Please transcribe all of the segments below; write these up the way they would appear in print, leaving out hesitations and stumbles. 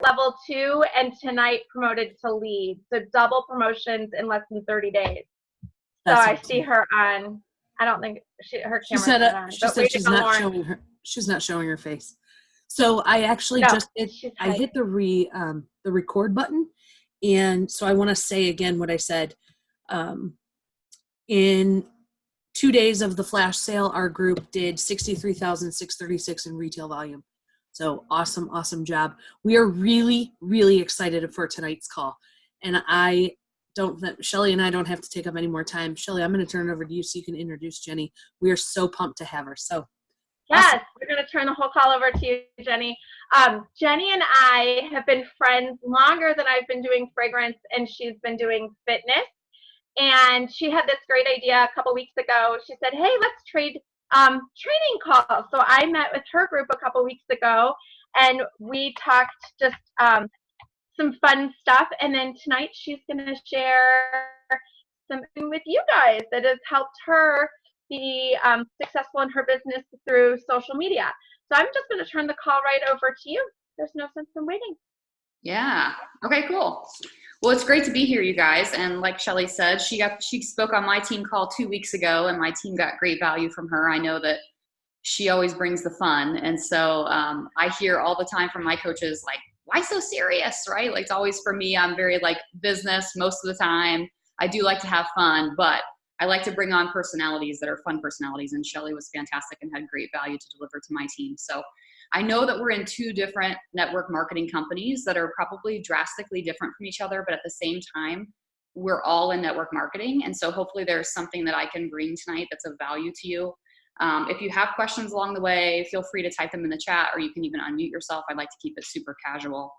level 2, and tonight promoted to lead. So double promotions in less than 30 days. That's so I awesome. see her on. I don't think her camera's not on. She said she's not showing her. She's not showing her face. So I actually hit the record button, and so I want to say again what I said. In 2 days of the flash sale, our group did 63,636 in retail volume. So awesome job. We are really, really excited for tonight's call. And Shelly and I don't have to take up any more time. Shelly, I'm going to turn it over to you so you can introduce Jenny. We are so pumped to have her. So yes, awesome. We're going to turn the whole call over to you, Jenny. Jenny and I have been friends longer than I've been doing fragrance, and she's been doing fitness. And she had this great idea a couple weeks ago. She said, hey, let's trade training calls. So I met with her group a couple weeks ago, and we talked just some fun stuff. And then tonight she's going to share something with you guys that has helped her be successful in her business through social media. So I'm just going to turn the call right over to you. There's no sense in waiting. Yeah. Okay, cool. Well, it's great to be here, you guys. And like Shelly said, she spoke on my team call 2 weeks ago, and my team got great value from her. I know that she always brings the fun. And so I hear all the time from my coaches, like, why so serious, right? Like, it's always, for me, I'm very like business most of the time. I do like to have fun, but I like to bring on personalities that are fun personalities. And Shelly was fantastic and had great value to deliver to my team. So I know that we're in 2 different network marketing companies that are probably drastically different from each other, but at the same time, we're all in network marketing. And so hopefully there's something that I can bring tonight that's of value to you. If you have questions along the way, feel free to type them in the chat, or you can even unmute yourself. I'd like to keep it super casual.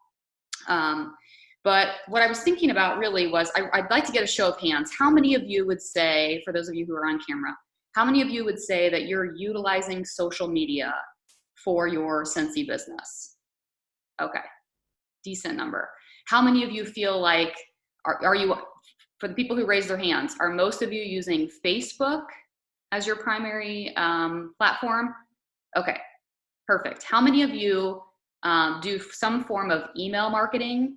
But what I was thinking about really was, I'd like to get a show of hands. How many of you would say, for those of you who are on camera, how many of you would say that you're utilizing social media for your Scentsy business? Okay, decent number. How many of you feel like, are you, for the people who raised their hands, are most of you using Facebook as your primary platform? Okay, perfect. How many of you do some form of email marketing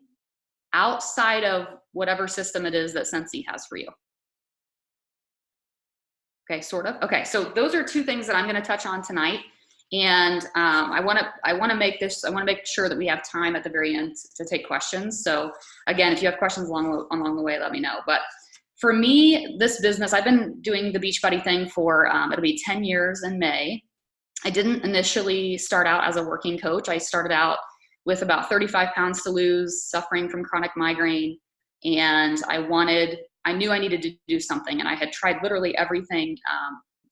outside of whatever system it is that Scentsy has for you? Okay, sort of. Okay, so those are 2 things that I'm going to touch on tonight. And I want to make sure that we have time at the very end to take questions. So again, if you have questions along the way, let me know. But for me, this business, I've been doing the Beachbody thing for, it'll be 10 years in May. I didn't initially start out as a working coach. I started out with about 35 pounds to lose, suffering from chronic migraine. And I knew I needed to do something. And I had tried literally everything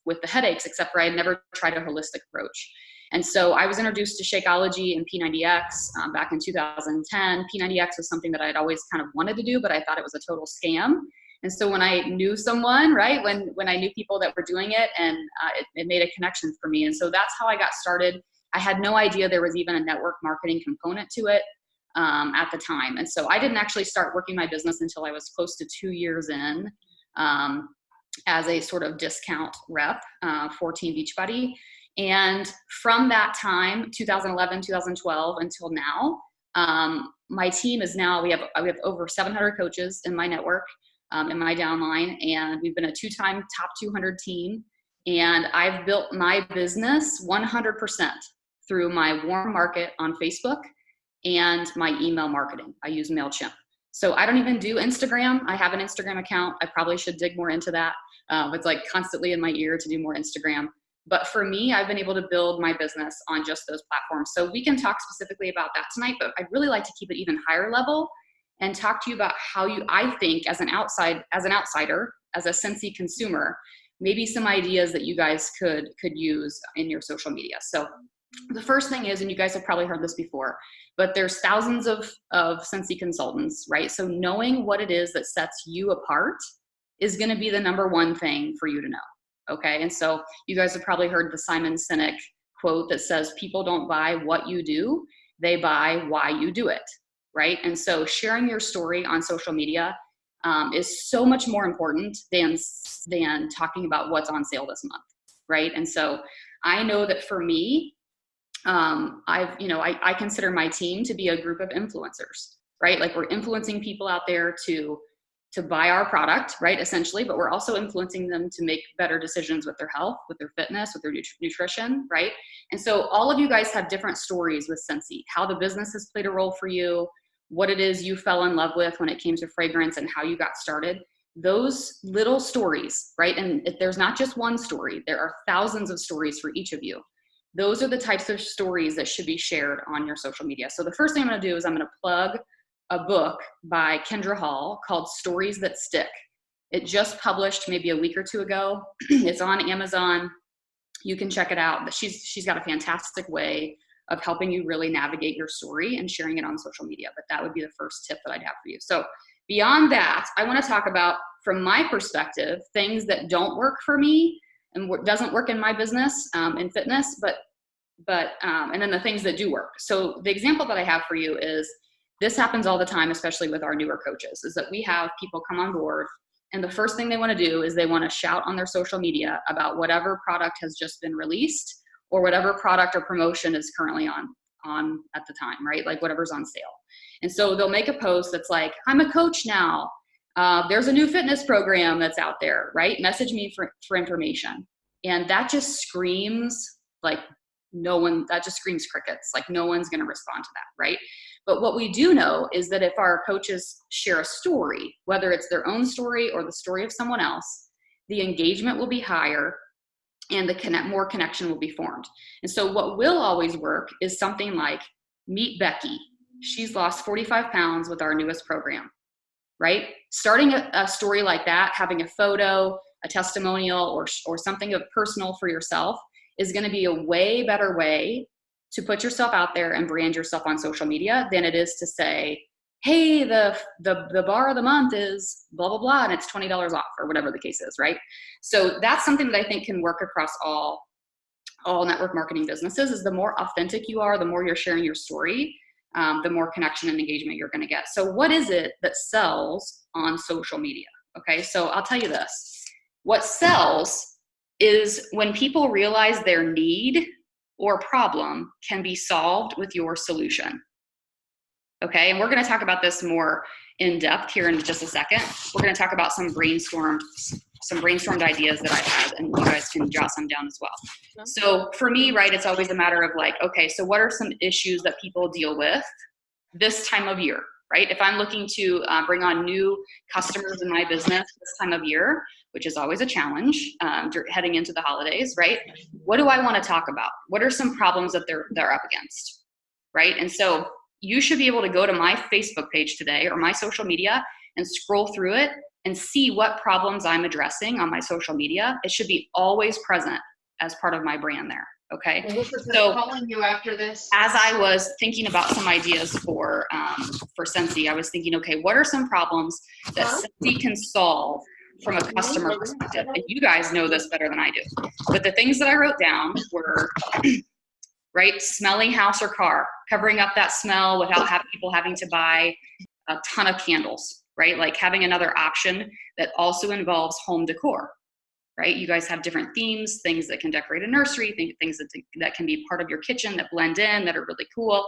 with the headaches, except for I had never tried a holistic approach. And so I was introduced to Shakeology and P90X back in 2010. P90X was something that I had always kind of wanted to do, but I thought it was a total scam. And so when I knew someone, right, when I knew people that were doing it, and it made a connection for me. And so that's how I got started. I had no idea there was even a network marketing component to it at the time. And so I didn't actually start working my business until I was close to 2 years in as a sort of discount rep for Team Beachbody. And from that time, 2011, 2012 until now, my team is now, we have over 700 coaches in my network, in my downline, and we've been a 2-time top 200 team. And I've built my business 100% through my warm market on Facebook and my email marketing. I use MailChimp. So I don't even do Instagram. I have an Instagram account. I probably should dig more into that. It's like constantly in my ear to do more Instagram. But for me, I've been able to build my business on just those platforms. So we can talk specifically about that tonight, but I'd really like to keep it even higher level and talk to you about how I think as an outsider, as a Scentsy consumer, maybe some ideas that you guys could use in your social media. So the first thing is, and you guys have probably heard this before, but there's thousands of Scentsy consultants, right? So knowing what it is that sets you apart is going to be the number one thing for you to know. Okay. And so you guys have probably heard the Simon Sinek quote that says, people don't buy what you do, they buy why you do it. Right. And so sharing your story on social media is so much more important than talking about what's on sale this month. Right. And so I know that for me, I consider my team to be a group of influencers, right? Like we're influencing people out there to buy our product, right? Essentially, but we're also influencing them to make better decisions with their health, with their fitness, with their nutrition, right? And so all of you guys have different stories with Scentsy, how the business has played a role for you, what it is you fell in love with when it came to fragrance and how you got started. Those little stories, right? And there's not just one story, there are thousands of stories for each of you. Those are the types of stories that should be shared on your social media. So the first thing I'm going to do is I'm going to plug a book by Kendra Hall called Stories That Stick. It just published maybe a week or two ago. It's on Amazon. You can check it out. But she's got a fantastic way of helping you really navigate your story and sharing it on social media. But that would be the first tip that I'd have for you. So beyond that, I want to talk about, from my perspective, things that don't work for me and what doesn't work in my business in fitness, and then the things that do work. So the example that I have for you is, this happens all the time, especially with our newer coaches, is that we have people come on board and the first thing they want to do is they want to shout on their social media about whatever product has just been released or whatever product or promotion is currently on at the time, right? Like whatever's on sale. And so they'll make a post that's like, I'm a coach now. There's a new fitness program that's out there, right? Message me for information. And that just screams like that just screams crickets. Like no one's going to respond to that, right? But what we do know is that if our coaches share a story, whether it's their own story or the story of someone else, the engagement will be higher and more connection will be formed. And so what will always work is something like, meet Becky. She's lost 45 pounds with our newest program, right? Starting a story like that, having a photo, a testimonial, or something of personal for yourself is going to be a way better way to put yourself out there and brand yourself on social media than it is to say, hey, the bar of the month is blah, blah, blah, and it's $20 off or whatever the case is, right? So that's something that I think can work across all network marketing businesses, is the more authentic you are, the more you're sharing your story, the more connection and engagement you're going to get. So what is it that sells on social media? Okay, so I'll tell you this. What sells is when people realize their need or problem can be solved with your solution. Okay, and we're going to talk about this more in depth here in just a second. We're going to talk about some brainstormed ideas that I've had, and you guys can jot some down as well. So for me, right, it's always a matter of like, okay, so what are some issues that people deal with this time of year, right? If I'm looking to bring on new customers in my business this time of year, which is always a challenge heading into the holidays, right? What do I want to talk about? What are some problems that they're up against, right? And so you should be able to go to my Facebook page today or my social media and scroll through it and see what problems I'm addressing on my social media. It should be always present as part of my brand there. Okay. So calling you after this. As I was thinking about some ideas for Scentsy, I was thinking, okay, what are some problems that Scentsy can solve from a customer perspective? And you guys know this better than I do. But the things that I wrote down were, right, smelling house or car, covering up that smell without people having to buy a ton of candles, right? Like having another option that also involves home decor, right? You guys have different themes, things that can decorate a nursery, things that can be part of your kitchen that blend in, that are really cool.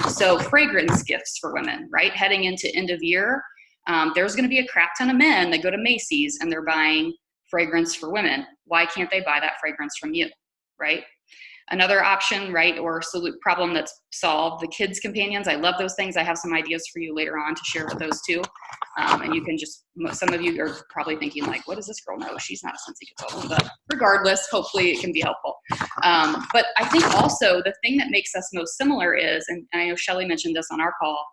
So fragrance gifts for women, right? Heading into end of year, there's going to be a crap ton of men that go to Macy's and they're buying fragrance for women. Why can't they buy that fragrance from you, right? Another option, right, or problem that's solved, the kids' companions. I love those things. I have some ideas for you later on to share with those too. And you can some of you are probably thinking like, what does this girl know? She's not a Scentsy consultant, but regardless, hopefully it can be helpful. But I think also the thing that makes us most similar is, and I know Shelly mentioned this on our call,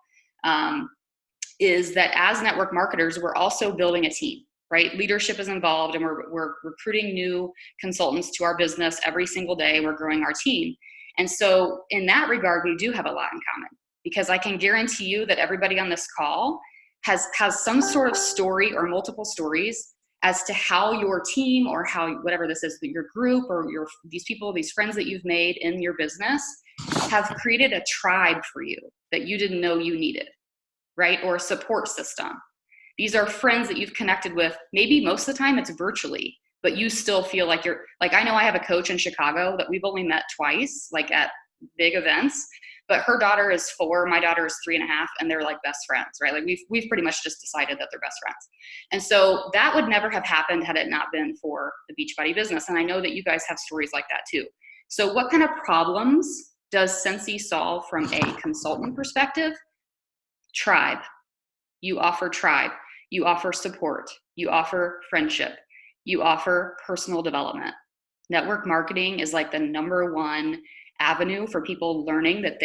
is that as network marketers, we're also building a team. Right? Leadership is involved and we're recruiting new consultants to our business every single day. We're growing our team. And so in that regard, we do have a lot in common, because I can guarantee you that everybody on this call has some sort of story or multiple stories as to how your team or how, whatever this is, your group or these people, these friends that you've made in your business have created a tribe for you that you didn't know you needed, right? Or a support system. These are friends that you've connected with. Maybe most of the time it's virtually, but you still feel like I know I have a coach in Chicago that we've only met twice, like at big events. But her daughter is 4, my daughter is 3.5, and they're like best friends, right? Like we've pretty much just decided that they're best friends. And so that would never have happened had it not been for the Beachbody business. And I know that you guys have stories like that too. So what kind of problems does Scentsy solve from a consultant perspective? Tribe. You offer tribe. You offer support. You offer friendship. You offer personal development. Network marketing is like the #1 avenue for people learning that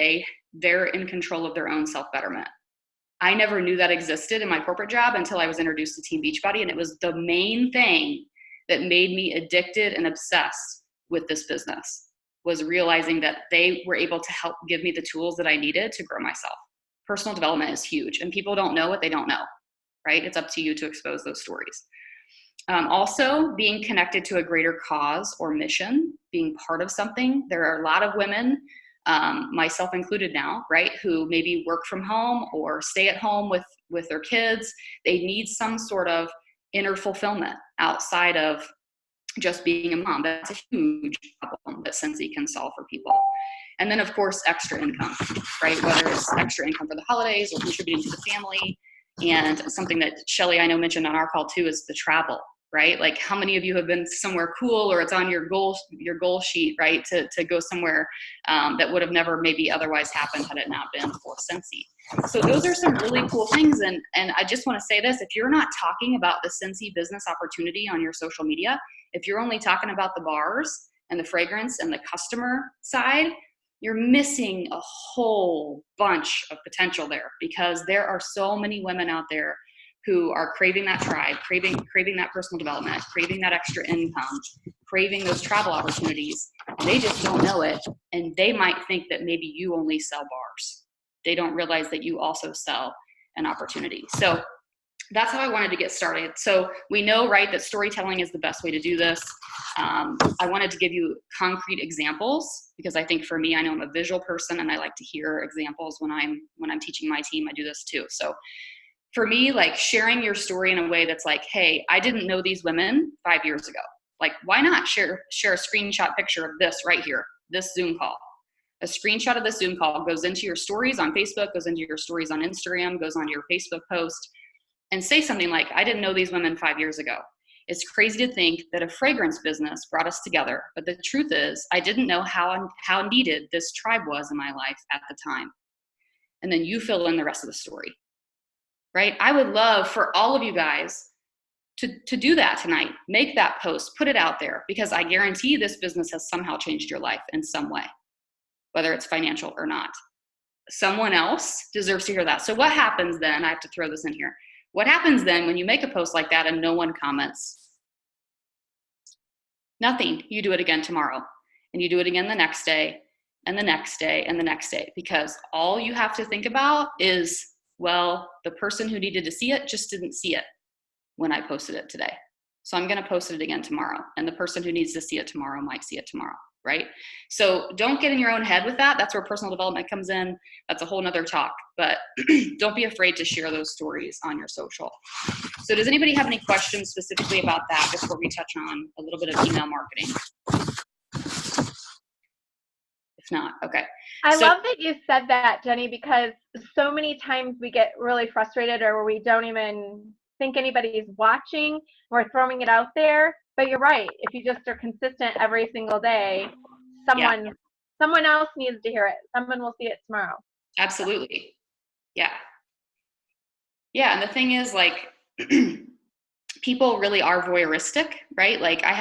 they're in control of their own self-betterment. I never knew that existed in my corporate job until I was introduced to Team Beachbody, and it was the main thing that made me addicted and obsessed with this business, was realizing that they were able to help give me the tools that I needed to grow myself. Personal development is huge, and people don't know what they don't know, right? It's up to you to expose those stories. Also, being connected to a greater cause or mission, being part of something. There are a lot of women, myself included now, right, who maybe work from home or stay at home with their kids. They need some sort of inner fulfillment outside of just being a mom. That's a huge problem that Scentsy can solve for people. And then, of course, extra income, right? Whether it's extra income for the holidays or contributing to the family. And something that Shelly, I know, mentioned on our call too is the travel, right? Like, how many of you have been somewhere cool, or it's on your goal sheet, right? To go somewhere that would have never maybe otherwise happened had it not been for Scentsy. So those are some really cool things. And I just want to say this, if you're not talking about the Scentsy business opportunity on your social media, if you're only talking about the bars and the fragrance and the customer side, you're missing a whole bunch of potential there, because there are so many women out there who are craving that tribe, craving that personal development, craving that extra income, craving those travel opportunities. And they just don't know it. And they might think that maybe you only sell bars. They don't realize that you also sell an opportunity. So that's how I wanted to get started. So we know, right, that storytelling is the best way to do this. I wanted to give you concrete examples, because I think for me, I know I'm a visual person and I like to hear examples when I'm teaching my team. I do this too. So for me, like, sharing your story in a way that's like, hey, I didn't know these women 5 years ago. Like, why not share a screenshot picture of this right here, this Zoom call. A screenshot of this Zoom call goes into your stories on Facebook, goes into your stories on Instagram, goes onto your Facebook post, and say something like, I didn't know these women 5 years ago. It's crazy to think that a fragrance business brought us together. But the truth is, I didn't know how needed this tribe was in my life at the time. And then you fill in the rest of the story, right? I would love for all of you guys to do that tonight. Make that post, put it out there, because I guarantee this business has somehow changed your life in some way, whether it's financial or not. Someone else deserves to hear that. So what happens then? I have to throw this in here. What happens then when you make a post like that and no one comments? Nothing. You do it again tomorrow, and you do it again the next day, and the next day, and the next day, because all you have to think about is, well, the person who needed to see it just didn't see it when I posted it today. So I'm going to post it again tomorrow, and the person who needs to see it tomorrow might see it tomorrow, right? So don't get in your own head with that. That's where personal development comes in. That's a whole nother talk, but don't be afraid to share those stories on your social. So does anybody have any questions specifically about that before we touch on a little bit of email marketing? If not, okay. I love that you said that, Jenny, because so many times we get really frustrated, or we don't even think anybody's watching. We're throwing it out there. But you're right. If you just are consistent every single day, someone else needs to hear it. Someone will see it tomorrow. Absolutely. Yeah. Yeah. And the thing is, like, people really are voyeuristic, right? Like, I'll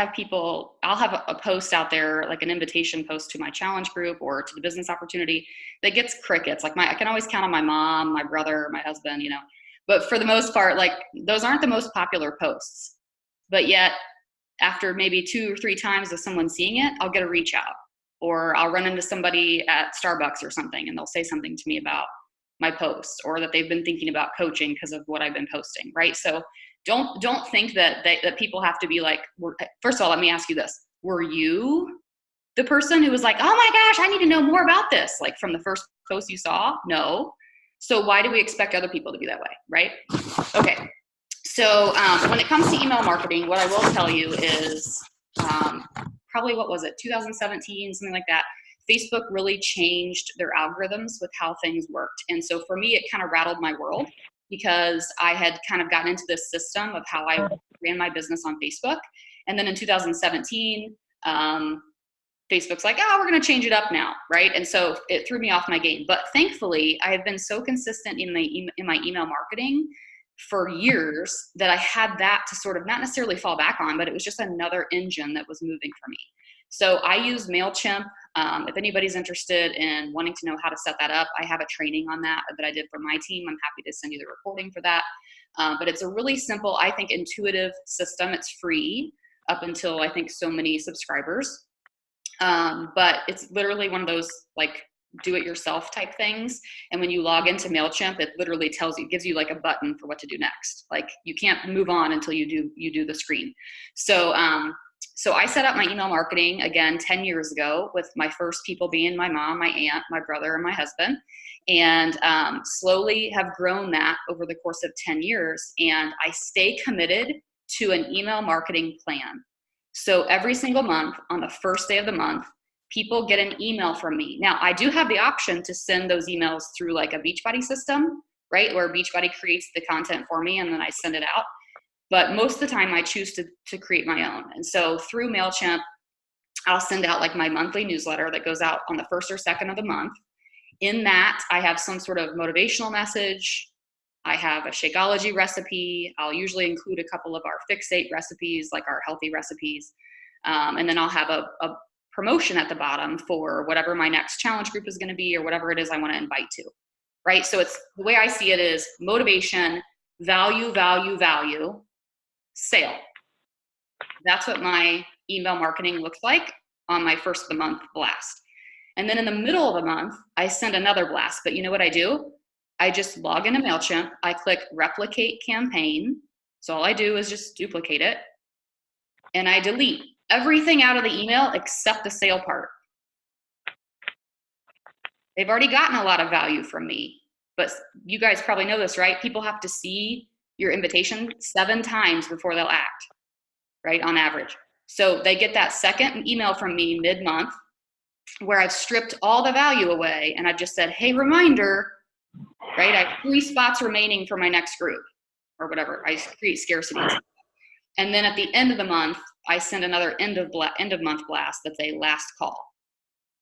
have a post out there, like an invitation post to my challenge group or to the business opportunity, that gets crickets. Like, I can always count on my mom, my brother, my husband, but for the most part, like, those aren't the most popular posts. But yet, after maybe 2 or 3 times of someone seeing it, I'll get a reach out, or I'll run into somebody at Starbucks or something, and they'll say something to me about my post, or that they've been thinking about coaching because of what I've been posting, right? So don't think that people have to be like, first of all, let me ask you this. Were you the person who was like, oh my gosh, I need to know more about this, like, from the first post you saw? No. So why do we expect other people to be that way, right? Okay. So when it comes to email marketing, what I will tell you is probably, what was it, 2017, something like that. Facebook really changed their algorithms with how things worked. And so for me, it kind of rattled my world because I had kind of gotten into this system of how I ran my business on Facebook. And then in 2017, Facebook's like, oh, we're going to change it up now, right? And so it threw me off my game. But thankfully, I have been so consistent in my email marketing for years that I had that to sort of not necessarily fall back on, but it was just another engine that was moving for me. So I use MailChimp. If anybody's interested in wanting to know how to set that up, I have a training on that I did for my team. I'm happy to send you the recording for that. But it's a really simple, I think, intuitive system. It's free up until I think so many subscribers. But it's literally one of those like do-it-yourself type things. And when you log into MailChimp, it literally gives you like a button for what to do next. Like you can't move on until you do the screen. So I set up my email marketing again 10 years ago with my first people being my mom, my aunt, my brother, and my husband, and slowly have grown that over the course of 10 years. And I stay committed to an email marketing plan. So every single month on the first day of the month, people get an email from me. Now, I do have the option to send those emails through like a Beachbody system, right? Where Beachbody creates the content for me and then I send it out. But most of the time I choose to create my own. And so through MailChimp, I'll send out like my monthly newsletter that goes out on the first or second of the month. In that, I have some sort of motivational message. I have a Shakeology recipe. I'll usually include a couple of our Fixate recipes, like our healthy recipes. And then I'll have a promotion at the bottom for whatever my next challenge group is going to be or whatever it is I want to invite to, right? So it's the way I see it is motivation, value, value, value, sale. That's what my email marketing looks like on my first of the month blast. And then in the middle of the month, I send another blast. But you know what I do? I just log into MailChimp. I click replicate campaign. So all I do is just duplicate it. And I delete everything out of the email except the sale part. They've already gotten a lot of value from me. But you guys probably know this, right? People have to see your invitation 7 times before they'll act, right, on average. So they get that second email from me mid-month where I've stripped all the value away and I've just said, hey, reminder, right? I have 3 spots remaining for my next group or whatever. I create scarcity. And then at the end of the month, I send another end of month blast that's a last call.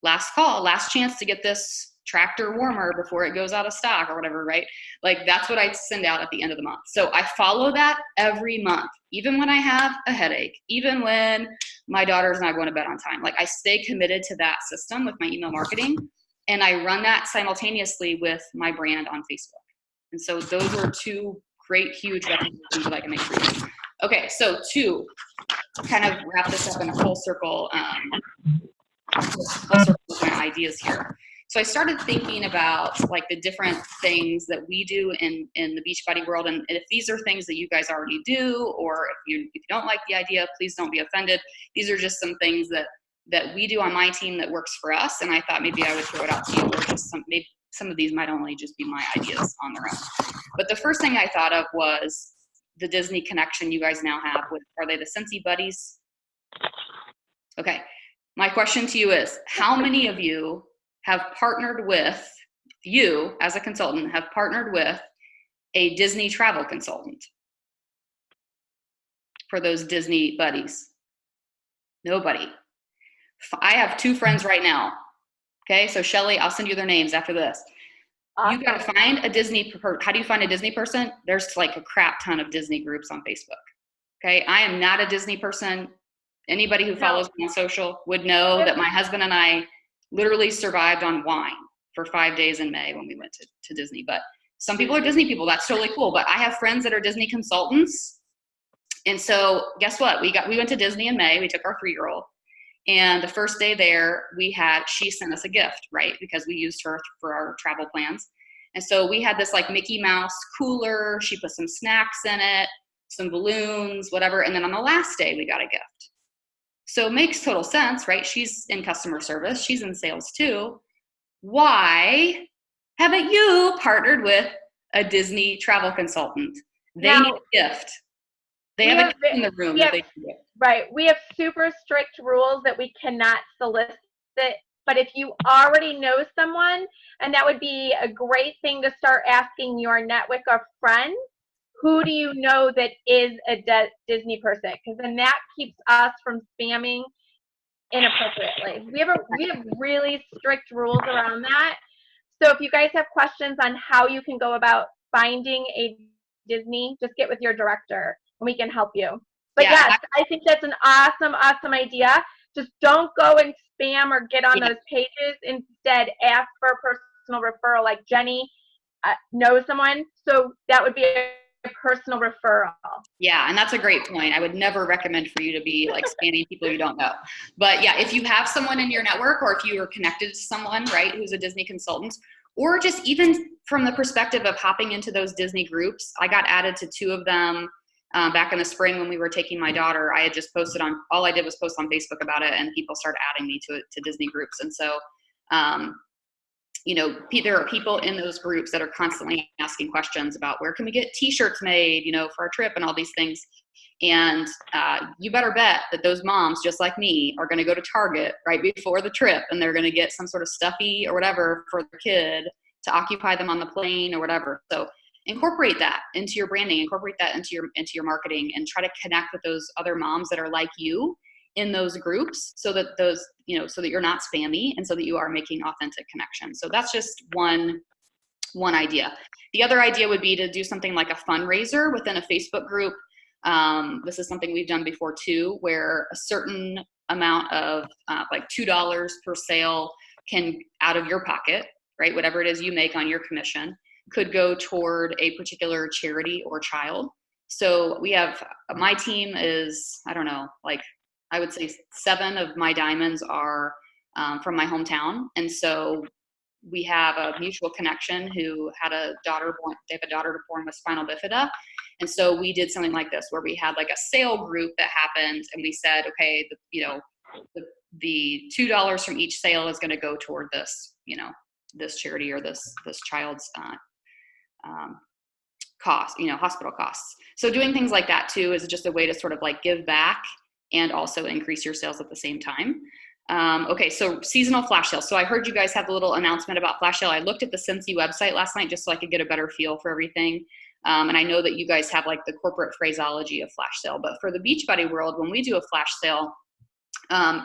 Last call, last chance to get this tractor warmer before it goes out of stock or whatever, right? Like that's what I send out at the end of the month. So I follow that every month, even when I have a headache, even when my daughter's not going to bed on time. Like I stay committed to that system with my email marketing and I run that simultaneously with my brand on Facebook. And so those are 2 great, huge recommendations that I can make for you. Okay, so to kind of wrap this up in a full circle with my ideas here. So I started thinking about like the different things that we do in the Beachbody world. And if these are things that you guys already do, or if you don't like the idea, please don't be offended. These are just some things that we do on my team that works for us. And I thought maybe I would throw it out to you, or just maybe some of these might only just be my ideas on their own. But the first thing I thought of was the Disney connection you guys now have with, are they the Scentsy buddies? Okay. My question to you is, how many of you have partnered with, you as a consultant have partnered with a Disney travel consultant for those Disney buddies? Nobody. I have 2 friends right now. Okay, so Shelly, I'll send you their names after this. Awesome. You gotta find a Disney, how do you find a Disney person? There's like a crap ton of Disney groups on Facebook. Okay, I am not a Disney person. Anybody who follows me on social would know that my husband and I literally survived on wine for 5 days in May when we went to Disney. But some people are Disney people. That's totally cool. But I have friends that are Disney consultants. And so guess what? We went to Disney in May. We took our 3-year-old. And the first day there, she sent us a gift, right? Because we used her for our travel plans. And so we had this like Mickey Mouse cooler. She put some snacks in it, some balloons, whatever. And then on the last day, we got a gift. So it makes total sense, right? She's in customer service. She's in sales too. Why haven't you partnered with a Disney travel consultant? They need a gift. They have a gift in the room that they can get. Right. We have super strict rules that we cannot solicit But if you already know someone, and that would be a great thing to start asking your network of friends, who do you know that is a Disney person? Because then that keeps us from spamming inappropriately. We have really strict rules around that. So if you guys have questions on how you can go about finding a Disney, just get with your director and we can help you. But Yeah, yes, I think that's an awesome idea. Just don't go and spam or get on those pages. Instead, ask for a personal referral, like Jenny knows someone. So that would be a personal referral. Yeah, and that's a great point. I would never recommend for you to be like spamming people you don't know. But yeah, if you have someone in your network, or if you are connected to someone, right, who's a Disney consultant, or just even from the perspective of hopping into those Disney groups, I got added to 2 of them back in the spring when we were taking my daughter. I had just posted on, all I did was post on Facebook about it, and people started adding me to Disney groups. And so, you know, there are people in those groups that are constantly asking questions about where can we get t-shirts made, you know, for our trip and all these things. And you better bet that those moms, just like me, are going to go to Target right before the trip, and they're going to get some sort of stuffy or whatever for their kid to occupy them on the plane or whatever. So incorporate that into your branding, incorporate that into your marketing, and try to connect with those other moms that are like you in those groups, so that those, you know, so that you're not spammy and so that you are making authentic connections. So that's just one idea. The other idea would be to do something like a fundraiser within a Facebook group. This is something we've done before too, where a certain amount of like $2 per sale can, out of your pocket, right, whatever it is you make on your commission, could go toward a particular charity or child. So we have, my team is, I don't know, like I would say 7 of my diamonds are from my hometown. And so we have a mutual connection who had a daughter born, they have a daughter born with spinal bifida. And so we did something like this, where we had like a sale group that happened, and we said, okay, the $2 from each sale is going to go toward this, you know, this charity or this child's cost, you know, hospital costs. So doing things like that too is just a way to sort of like give back and also increase your sales at the same time. Okay, so seasonal flash sales. So I heard you guys have the little announcement about flash sale. I looked at the Cincy website last night just so I could get a better feel for everything. And I know that you guys have like the corporate phraseology of flash sale, but for the Beachbody world, when we do a flash sale,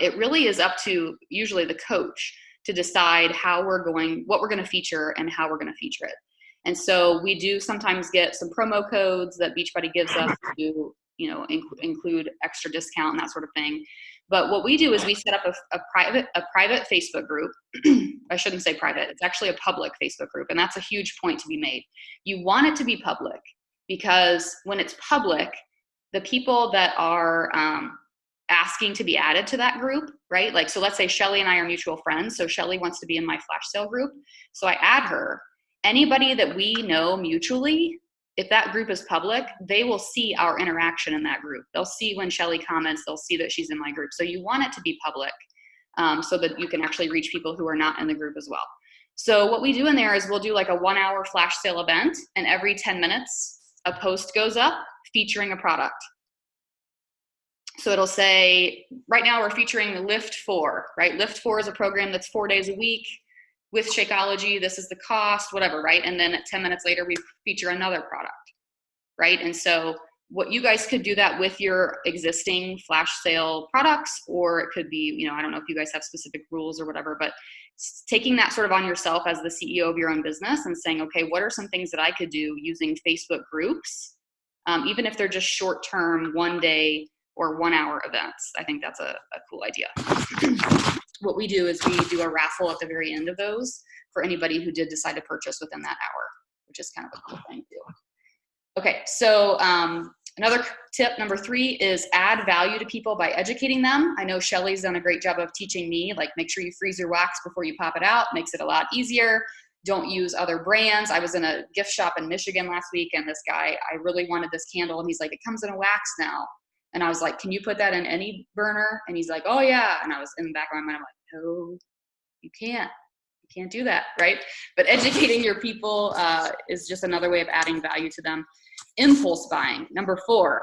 it really is up to usually the coach to decide what we're going to feature and how we're going to feature it. And so we do sometimes get some promo codes that Beachbody gives us to, you know, include extra discount and that sort of thing. But what we do is we set up a private Facebook group. I shouldn't say private, it's actually a public Facebook group. And that's a huge point to be made. You want it to be public, because when it's public, the people that are asking to be added to that group, right? Like, so let's say Shelly and I are mutual friends. So Shelly wants to be in my flash sale group. So I add her. Anybody that we know mutually, if that group is public, they will see our interaction in that group. They'll see when Shelly comments, they'll see that she's in my group. So you want it to be public so that you can actually reach people who are not in the group as well. So what we do in there is we'll do like a 1-hour flash sale event, and every 10 minutes, a post goes up featuring a product. So it'll say, right now we're featuring Lift 4, right? Lift 4 is a program that's 4 days a week with Shakeology. This is the cost, whatever, right? And then 10 minutes later, we feature another product, right? And so what you guys could do that with your existing flash sale products, or it could be, you know, I don't know if you guys have specific rules or whatever, but taking that sort of on yourself as the CEO of your own business and saying, okay, what are some things that I could do using Facebook groups, even if they're just short-term 1-day or 1-hour events. I think that's a cool idea. What we do is we do a raffle at the very end of those for anybody who did decide to purchase within that hour, which is kind of a cool thing too. Okay, so another tip, number 3, is add value to people by educating them. I know Shelly's done a great job of teaching me, like, make sure you freeze your wax before you pop it out. Makes it a lot easier. Don't use other brands. I was in a gift shop in Michigan last week, and this guy, I really wanted this candle, and he's like, it comes in a wax now. And I was like, can you put that in any burner? And he's like, oh yeah. And I was in the back of my mind, I'm like, no, you can't. You can't do that, right? But educating your people is just another way of adding value to them. Impulse buying, number 4,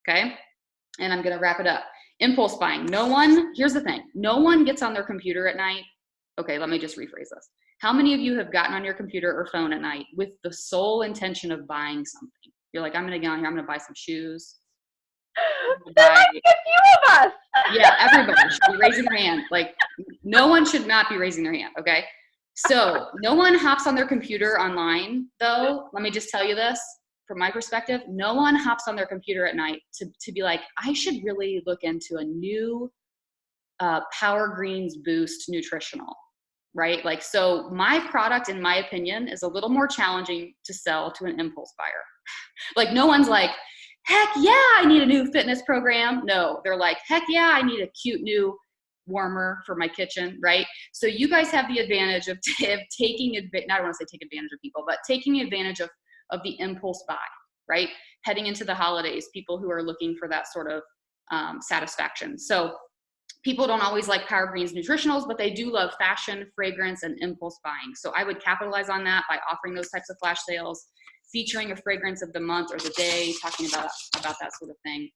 okay? And I'm gonna wrap it up. Impulse buying. Here's the thing. No one gets on their computer at night. Okay, let me just rephrase this. How many of you have gotten on your computer or phone at night with the sole intention of buying something? You're like, I'm going to get on here. I'm going to buy some shoes. There might be a few of us. Yeah, everybody should be raising their hand. Like, no one should not be raising their hand, okay? So no one hops on their computer online, though. Let me just tell you this. From my perspective, no one hops on their computer at night to be like, I should really look into a new Power Greens Boost nutritional, right? Like, so my product, in my opinion, is a little more challenging to sell to an impulse buyer. Like, no one's like, heck yeah, I need a new fitness program. No, they're like, heck yeah, I need a cute new warmer for my kitchen, right? So you guys have the advantage of taking advantage, I don't want to say take advantage of people, but taking advantage of the impulse buy, right? Heading into the holidays, people who are looking for that sort of satisfaction. So people don't always like Power Greens nutritionals, but they do love fashion, fragrance, and impulse buying. So I would capitalize on that by offering those types of flash sales, featuring a fragrance of the month or the day, talking about that sort of thing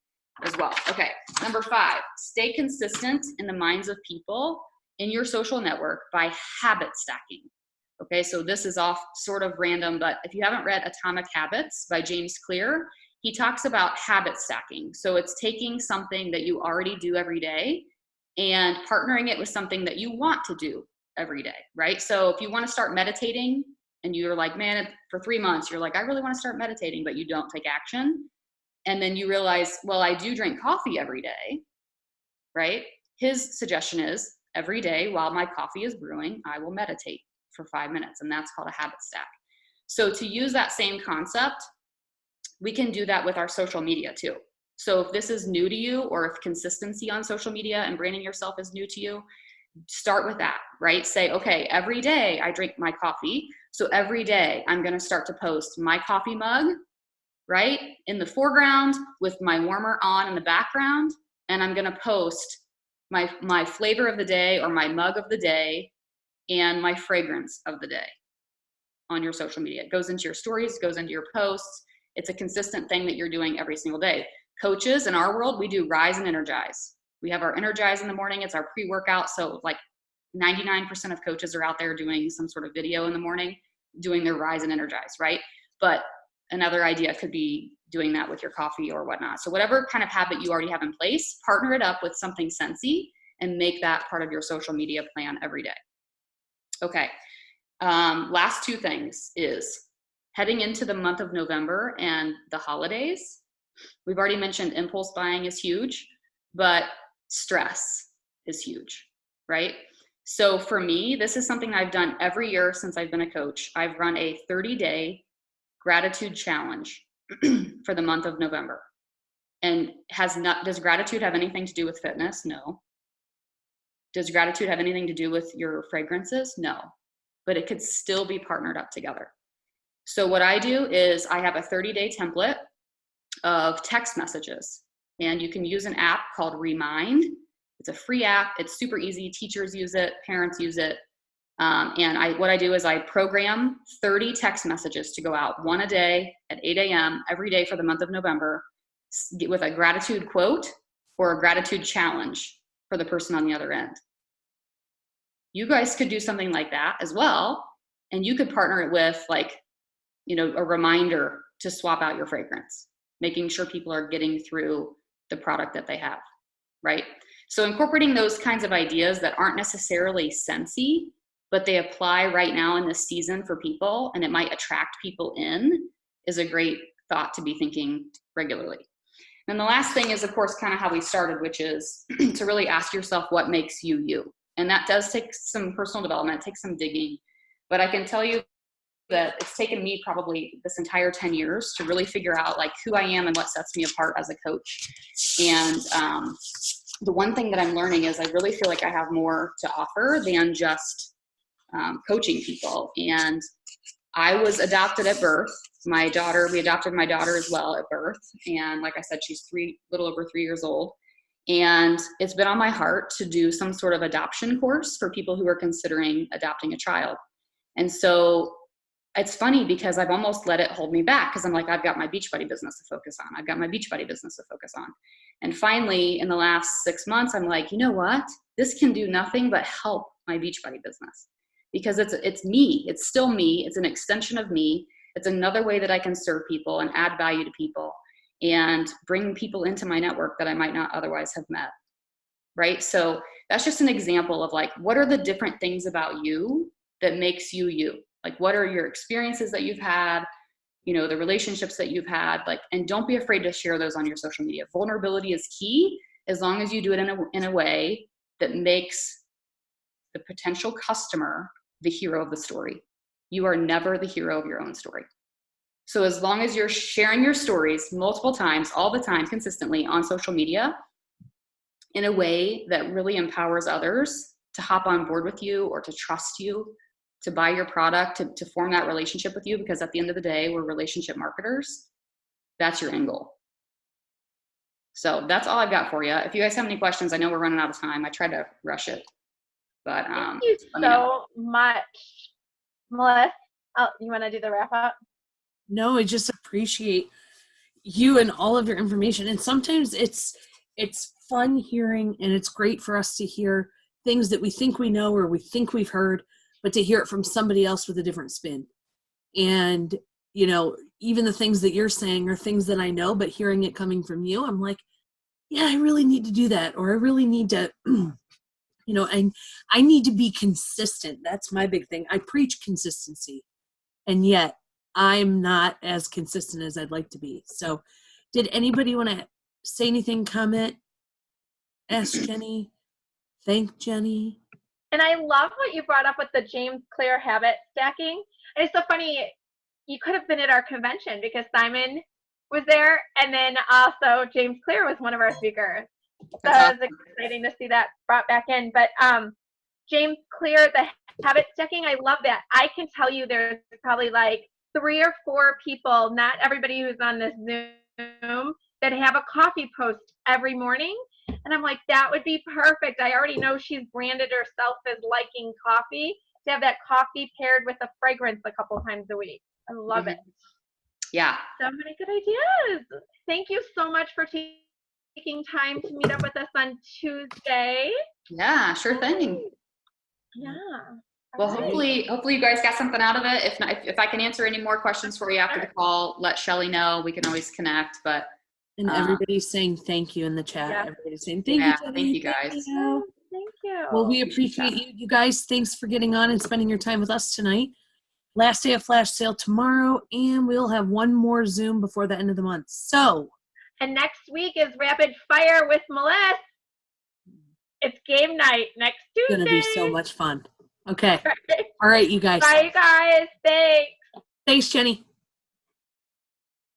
as well. Okay, number 5, stay consistent in the minds of people in your social network by habit stacking. Okay, so this is off sort of random, but if you haven't read Atomic Habits by James Clear, he talks about habit stacking. So it's taking something that you already do every day and partnering it with something that you want to do every day, right? So if you want to start meditating and you're like, man, for 3 months, you're like, I really want to start meditating, but you don't take action. And then you realize, well, I do drink coffee every day, right? His suggestion is every day while my coffee is brewing, I will meditate for 5 minutes, and that's called a habit stack. So to use that same concept, we can do that with our social media too. So if this is new to you, or if consistency on social media and branding yourself is new to you, start with that, right? Say, okay, every day I drink my coffee. So every day I'm going to start to post my coffee mug, right, in the foreground with my warmer on in the background. And I'm going to post my flavor of the day or my mug of the day and my fragrance of the day on your social media. It goes into your stories, goes into your posts. It's a consistent thing that you're doing every single day. Coaches in our world, we do Rise and Energize. We have our Energize in the morning. It's our pre-workout. So like 99% of coaches are out there doing some sort of video in the morning, doing their Rise and Energize, right? But another idea could be doing that with your coffee or whatnot. So whatever kind of habit you already have in place, partner it up with something sensey and make that part of your social media plan every day. Okay, last 2 things is heading into the month of November and the holidays. We've already mentioned impulse buying is huge, but stress is huge, right? So for me, this is something I've done every year since I've been a coach. I've run a 30-day gratitude challenge for the month of November. And does gratitude have anything to do with fitness? No. Does gratitude have anything to do with your fragrances? No. But it could still be partnered up together. So what I do is I have a 30-day template of text messages, and you can use an app called Remind. It's a free app. It's super easy. Teachers use it, parents use it. And what I do is I program 30 text messages to go out, 1 a day at 8 a.m. every day for the month of November, with a gratitude quote or a gratitude challenge for the person on the other end. You guys could do something like that as well. And you could partner it with, like, you know, a reminder to swap out your fragrance, making sure people are getting through the product that they have, right? So incorporating those kinds of ideas that aren't necessarily sensey, but they apply right now in this season for people, and it might attract people in, is a great thought to be thinking regularly. And the last thing is, of course, kind of how we started, which is to really ask yourself what makes you you. And that does take some personal development, it takes some digging. But I can tell you that it's taken me probably this entire 10 years to really figure out like who I am and what sets me apart as a coach. And the one thing that I'm learning is I really feel like I have more to offer than just coaching people. And I was adopted at birth. We adopted my daughter as well at birth. And like I said, she's little over 3 years old. And it's been on my heart to do some sort of adoption course for people who are considering adopting a child. And so it's funny because I've almost let it hold me back because I'm like, I've got my Beachbody business to focus on. I've got my Beachbody business to focus on. And finally, in the last 6 months, I'm like, you know what? This can do nothing but help my Beachbody business because it's me. It's still me. It's an extension of me. It's another way that I can serve people and add value to people and bring people into my network that I might not otherwise have met. Right? So that's just an example of like, what are the different things about you that makes you you? Like, what are your experiences that you've had, you know, the relationships that you've had, like, and don't be afraid to share those on your social media. Vulnerability is key as long as you do it in a way that makes the potential customer the hero of the story. You are never the hero of your own story. So as long as you're sharing your stories multiple times, all the time, consistently on social media in a way that really empowers others to hop on board with you or to trust you, to buy your product, to form that relationship with you, because at the end of the day, we're relationship marketers. That's your end goal. So that's all I've got for you. If you guys have any questions, I know we're running out of time. I tried to rush it, but Thank you so much, Melissa. Oh, you want to do the wrap up? No, I just appreciate you and all of your information. And sometimes it's fun hearing, and it's great for us to hear things that we think we know or we think we've heard, but to hear it from somebody else with a different spin. And, you know, even the things that you're saying are things that I know, but hearing it coming from you, I'm like, yeah, I really need to do that. Or I really need to, you know, and I need to be consistent. That's my big thing. I preach consistency, and yet I'm not as consistent as I'd like to be. So did anybody want to say anything, comment, ask Jenny, thank Jenny? And I love what you brought up with the James Clear habit stacking. And it's so funny, you could have been at our convention because Simon was there, and then also James Clear was one of our speakers. So it was exciting to see that brought back in. But James Clear, the habit stacking, I love that. I can tell you there's probably like 3 or 4 people, not everybody who's on this Zoom, that have a coffee post every morning. And I'm like, that would be perfect. I already know she's branded herself as liking coffee, to have that coffee paired with a fragrance a couple times a week. I love it. Yeah. So many good ideas. Thank you so much for taking time to meet up with us on Tuesday. Yeah, sure thing. Yeah. Well, All right. hopefully you guys got something out of it. If not, if I can answer any more questions for you after the call, let Shelly know. We can always connect. But And everybody's saying thank you in the chat. Yeah. Everybody's saying thank you, Jenny. Thank you guys. Thank you. Well, we appreciate you. You guys, thanks for getting on and spending your time with us tonight. Last day of flash sale tomorrow, and we'll have one more Zoom before the end of the month. So. And next week is Rapid Fire with Melissa. It's game night next Tuesday. It's going to be so much fun. Okay. All right, you guys. Bye, you guys. Thanks. Thanks, Jenny.